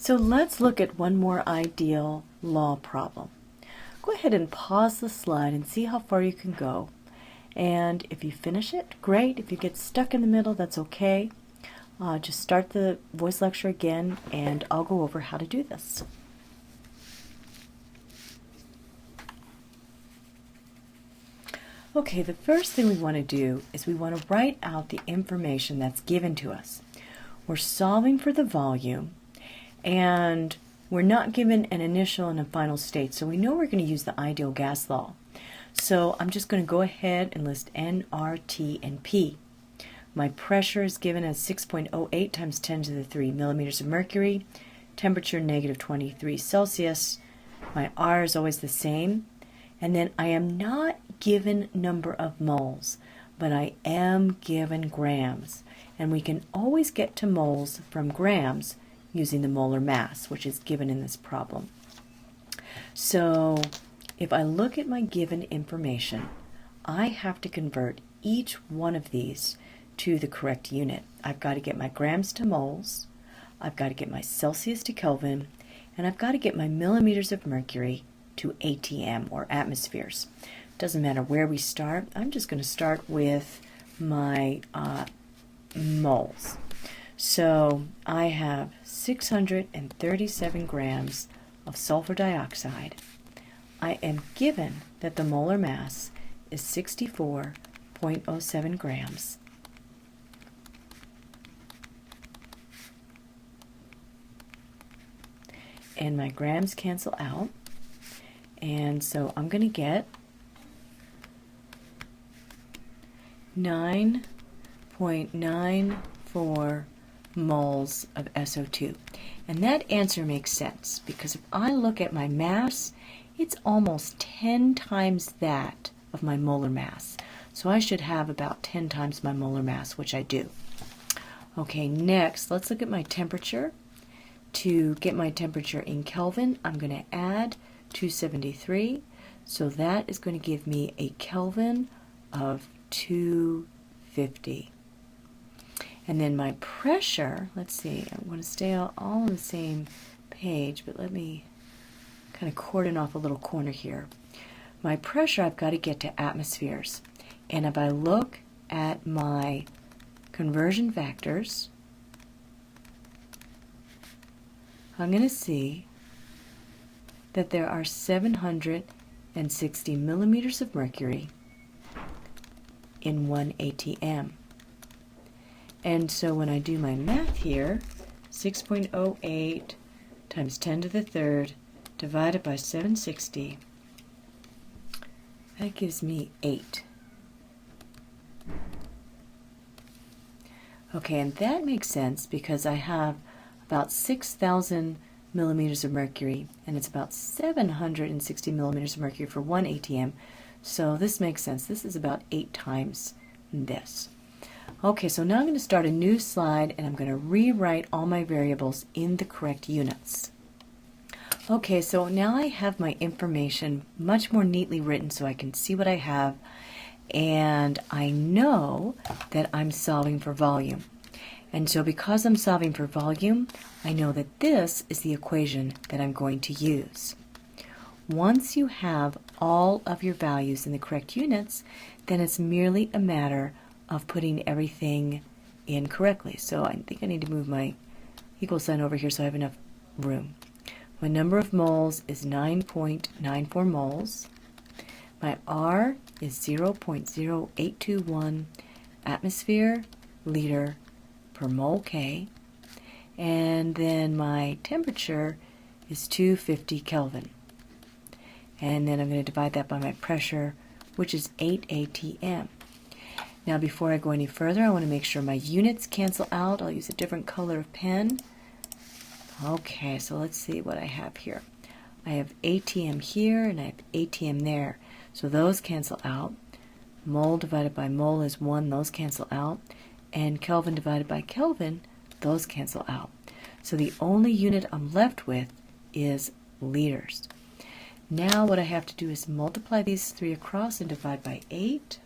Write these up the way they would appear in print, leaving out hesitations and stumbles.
So let's look at one more ideal law problem. Go ahead and pause the slide and see how far you can go. And if you finish it, great. If you get stuck in the middle, that's okay. Just start the voice lecture again, and I'll go over how to do this. Okay, the first thing we want to do is we want to write out the information that's given to us. We're solving for the volume, and we're not given an initial and a final state, so we know we're going to use the ideal gas law. So I'm just going to go ahead and list N, R, T, and P. My pressure is given as 6.08 times 10 to the 3 millimeters of mercury. Temperature negative 23 Celsius. My R is always the same. And then I am not given number of moles, but I am given grams. And we can always get to moles from grams using the molar mass, which is given in this problem. So if I look at my given information, I have to convert each one of these to the correct unit. I've got to get my grams to moles, I've got to get my Celsius to Kelvin, and I've got to get my millimeters of mercury to ATM, or atmospheres. Doesn't matter where we start. I'm just going to start with my moles. So I have 637 grams of sulfur dioxide. I am given that the molar mass is 64.07 grams. And my grams cancel out. And so I'm going to get 9.94 moles of SO2. And that answer makes sense because if I look at my mass, it's almost 10 times that of my molar mass. So I should have about 10 times my molar mass, which I do. Okay, next, let's look at my temperature. To get my temperature in Kelvin, I'm going to add 273. So that is going to give me a Kelvin of 250. And then my pressure, let's see, I want to stay all on the same page, but let me kind of cordon off a little corner here. My pressure, I've got to get to atmospheres. And if I look at my conversion factors, I'm going to see that there are 760 millimeters of mercury in 1 ATM. And so when I do my math here, 6.08 times 10 to the third divided by 760, that gives me 8. Okay, and that makes sense because I have about 6,000 millimeters of mercury, and it's about 760 millimeters of mercury for 1 ATM. So this makes sense. This is about 8 times this. Okay, so now I'm going to start a new slide, and I'm going to rewrite all my variables in the correct units. Okay, so now I have my information much more neatly written so I can see what I have, and I know that I'm solving for volume. And so because I'm solving for volume, I know that this is the equation that I'm going to use. Once you have all of your values in the correct units, then it's merely a matter of putting everything in correctly. So I think I need to move my equal sign over here so I have enough room. My number of moles is 9.94 moles. My R is 0.0821 atmosphere liter per mole K, and then my temperature is 250 Kelvin. And then I'm going to divide that by my pressure, which is 8 ATM. Now before I go any further, I want to make sure my units cancel out. I'll use a different color of pen. Okay, so let's see what I have here. I have ATM here and I have ATM there. So those cancel out. Mole divided by mole is 1, those cancel out. And Kelvin divided by Kelvin, those cancel out. So the only unit I'm left with is liters. Now what I have to do is multiply these 3 across and divide by 8.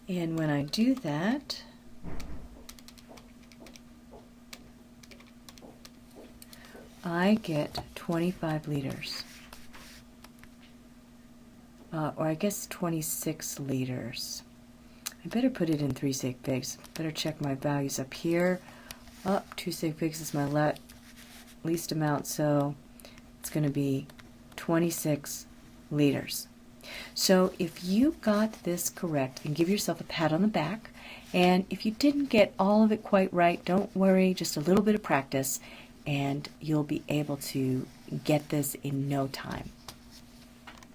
And when I do that, I get 25 liters. Or I guess 26 liters. I better put it in 3 sig figs. Better check my values up here. 2 sig figs is my least amount, so it's going to be 26 liters. So if you got this correct, then give yourself a pat on the back. And if you didn't get all of it quite right, don't worry, just a little bit of practice, and you'll be able to get this in no time.